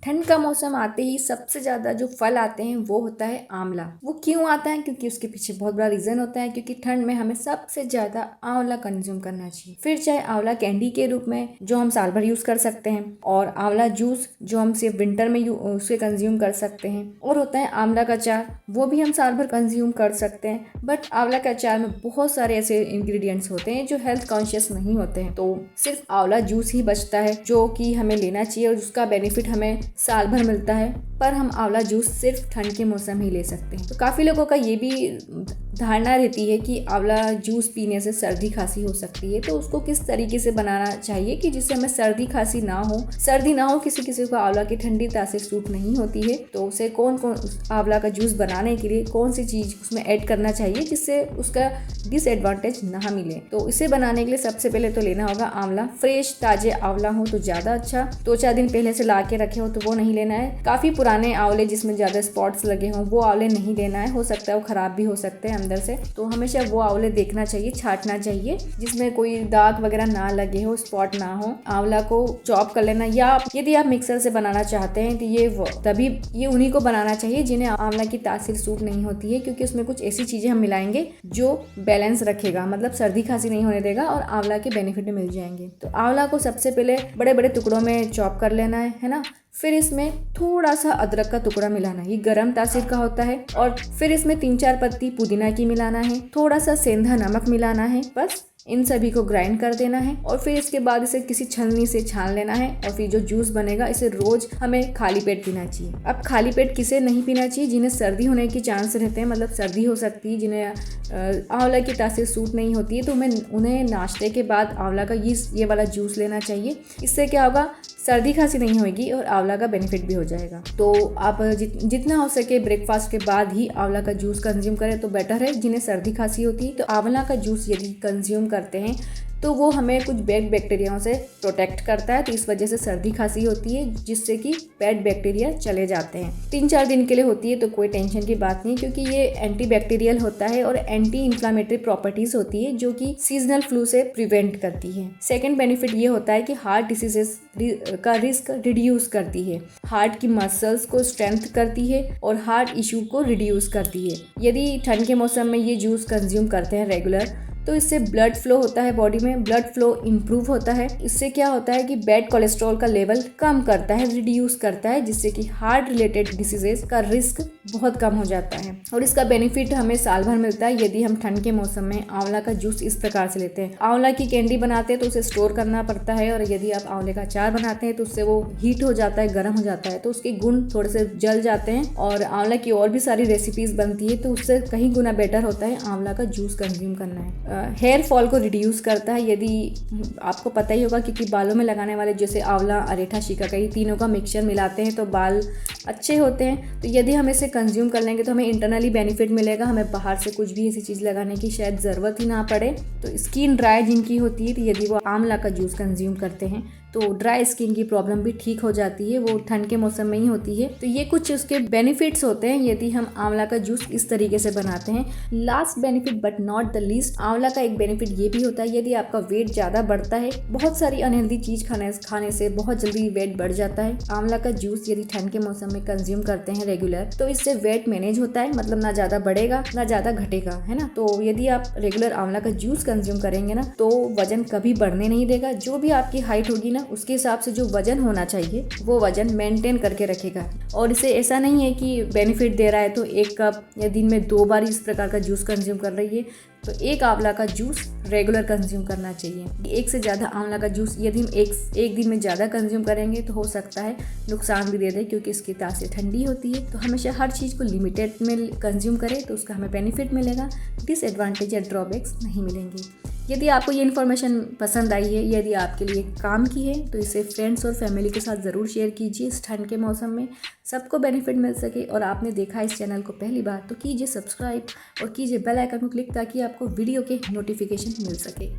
ठंड का मौसम आते ही सबसे ज़्यादा जो फल आते हैं वो होता है आंवला। वो क्यों आता है? क्योंकि उसके पीछे बहुत बड़ा रीज़न होता है, क्योंकि ठंड में हमें सबसे ज़्यादा आंवला कंज्यूम करना चाहिए। फिर चाहे आंवला कैंडी के रूप में जो हम साल भर यूज़ कर सकते हैं, और आंवला जूस जो हम सिर्फ विंटर में उसे कंज्यूम कर सकते हैं, और होता है आंवला का अचार, वो भी हम साल भर कंज्यूम कर सकते हैं। बट आंवला के अचार में बहुत सारे ऐसे इंग्रेडिएंट्स होते हैं जो हेल्थ कॉन्शियस नहीं होते हैं, तो सिर्फ आंवला जूस ही बचता है जो कि हमें लेना चाहिए और उसका बेनिफिट हमें साल भर मिलता है। पर हम आंवला जूस सिर्फ ठंड के मौसम ही ले सकते हैं। तो काफ़ी लोगों का ये भी धारणा रहती है कि आंवला जूस पीने से सर्दी खांसी हो सकती है, तो उसको किस तरीके से बनाना चाहिए कि जिससे हमें सर्दी खांसी ना हो। सर्दी ना हो, किसी किसी को आंवला की ठंडी तासीर सूट नहीं होती है, तो उसे कौन कौन आंवला का जूस बनाने के लिए कौन सी चीज़ उसमें ऐड करना चाहिए जिससे उसका डिसएडवांटेज ना मिले। तो इसे बनाने के लिए सबसे पहले तो लेना होगा आंवला। फ्रेश ताजे आंवला हो तो ज़्यादा अच्छा, 2-4 दिन पहले से ला के रखे हो तो वो नहीं लेना है। काफ़ी पुराने आंवले जिसमें ज़्यादा स्पॉट्स लगे हों वो आंवले नहीं लेना है, हो सकता है वो ख़राब भी हो सकते हैं अंदर से। तो हमेशा वो आंवले देखना चाहिए, छांटना चाहिए जिसमें कोई दाग वगैरह ना लगे हो, स्पॉट ना हो। आंवला को चॉप कर लेना, या यदि आप मिक्सर से बनाना चाहते हैं तो ये उन्हीं को बनाना चाहिए जिन्हें आंवला की तासीर सूट नहीं होती है, क्योंकि उसमें कुछ ऐसी चीज़ें हम मिलाएंगे जो बैलेंस रखेगा, मतलब सर्दी खांसी नहीं होने देगा और आंवला के बेनिफिट मिल जाएंगे। तो आंवला को सबसे पहले बड़े बड़े टुकड़ों में चॉप कर लेना है ना। फिर इसमें थोड़ा सा अदरक का टुकड़ा मिलाना है, ये गर्म तासीर का होता है। और फिर इसमें 3-4 पत्ती पुदीना की मिलाना है, थोड़ा सा सेंधा नमक मिलाना है, बस इन सभी को ग्राइंड कर देना है। और फिर इसके बाद इसे किसी छलनी से छान लेना है, और फिर जो जूस बनेगा इसे रोज हमें खाली पेट पीना चाहिए। अब खाली पेट किसे नहीं पीना चाहिए? जिन्हें सर्दी होने के चांस रहते हैं, मतलब सर्दी हो सकती है, जिन्हें आंवला की तासीर सूट नहीं होती है, तो उन्हें नाश्ते के बाद आंवला का ये वाला जूस लेना चाहिए। इससे क्या होगा, सर्दी खांसी नहीं होगी और आंवला का बेनिफिट भी हो जाएगा। तो आप जितना हो सके ब्रेकफास्ट के बाद ही आंवला का जूस कंज्यूम करें तो बेटर है। जिन्हें सर्दी खांसी होती है तो आंवला का जूस यदि कंज्यूम करते हैं तो वो हमें कुछ बैड बैक्टीरियाओं से प्रोटेक्ट करता है, तो इस वजह से सर्दी खांसी होती है जिससे कि बैड बैक्टीरिया चले जाते हैं। 3-4 दिन के लिए होती है तो कोई टेंशन की बात नहीं, क्योंकि ये एंटी बैक्टीरियल होता है और एंटी इन्फ्लामेटरी प्रॉपर्टीज होती है जो कि सीजनल फ्लू से प्रिवेंट करती है। सेकेंड बेनिफिट ये होता है कि हार्ट डिसीजेस का रिस्क रिड्यूस करती है, हार्ट की मसल्स को स्ट्रेंथ करती है और हार्ट इशू को रिड्यूस करती है। यदि ठंड के मौसम में ये जूस कंज्यूम करते हैं रेगुलर, तो इससे ब्लड फ्लो होता है, बॉडी में ब्लड फ्लो इंप्रूव होता है। इससे क्या होता है कि बैड कोलेस्ट्रॉल का लेवल कम करता है, रिड्यूस करता है, जिससे कि हार्ट रिलेटेड डिसीजेस का रिस्क बहुत कम हो जाता है। और इसका बेनिफिट हमें साल भर मिलता है यदि हम ठंड के मौसम में आंवला का जूस इस प्रकार से लेते हैं। आंवला की कैंडी बनाते हैं तो उसे स्टोर करना पड़ता है, और यदि आप आंवले का अचार बनाते हैं तो उससे वो हीट हो जाता है, गर्म हो जाता है, तो उसके गुण थोड़े से जल जाते हैं। और आंवला की और भी सारी रेसिपीज बनती है तो उससे कहीं गुना बेटर होता है आंवला का जूस कंज्यूम करना है। हेयर फॉल को रिड्यूस करता है, यदि आपको पता ही होगा, क्योंकि बालों में लगाने वाले जैसे आंवला, अरेठा, शिकाकाई, तीनों का मिक्सचर मिलाते हैं तो बाल अच्छे होते हैं। तो यदि हम इसे कंज्यूम कर लेंगे तो हमें इंटरनली बेनिफिट मिलेगा, हमें बाहर से कुछ भी ऐसी चीज़ लगाने की शायद ज़रूरत ही ना पड़े। तो स्किन ड्राई जिनकी होती है तो यदि वो आंवला का जूस कंज्यूम करते हैं तो ड्राई स्किन की प्रॉब्लम भी ठीक हो जाती है, वो ठंड के मौसम में ही होती है। तो ये कुछ उसके बेनिफिट्स होते हैं यदि हम आंवला का जूस इस तरीके से बनाते हैं। Last benefit but not the least, आंवला का एक बेनिफिट ये भी होता है, यदि आपका वेट ज़्यादा बढ़ता है, बहुत सारी अनहेल्दी चीज़ खाने से बहुत जल्दी वेट बढ़ जाता है, आंवला का जूस यदि ठंड के मौसम में कंज्यूम करते हैं रेगुलर, तो इससे वेट मैनेज होता है, मतलब ना ज़्यादा बढ़ेगा ना ज़्यादा घटेगा, है ना। तो यदि आप रेगुलर आंवला का जूस कंज्यूम करेंगे ना तो वजन कभी बढ़ने नहीं देगा। जो भी आपकी हाइट होगी ना उसके हिसाब से जो वजन होना चाहिए वो वजन मेंटेन करके रखेगा। और इसे ऐसा नहीं है कि बेनिफिट दे रहा है तो 1 कप या दिन में 2 बार इस प्रकार का जूस कंज्यूम कर रही है, तो 1 आंवला का जूस रेगुलर कंज्यूम करना चाहिए। 1 से ज़्यादा आंवला का जूस यदि हम एक दिन में ज़्यादा कंज्यूम करेंगे तो हो सकता है नुकसान भी दे दे, क्योंकि इसकी तासीर ठंडी होती है। तो हमेशा हर चीज़ को लिमिटेड में कंज्यूम करें तो उसका हमें बेनिफिट मिलेगा, डिसएडवांटेज या ड्रॉबैक्स नहीं मिलेंगे। यदि आपको ये इन्फॉर्मेशन पसंद आई है, यदि आपके लिए काम की है, तो इसे फ्रेंड्स और फैमिली के साथ ज़रूर शेयर कीजिए। इस ठंड के मौसम में सबको बेनिफिट मिल सके। और आपने देखा इस चैनल को पहली बार तो कीजिए सब्सक्राइब और कीजिए बेल आइकन को क्लिक, ताकि आपको वीडियो के नोटिफिकेशन मिल सके।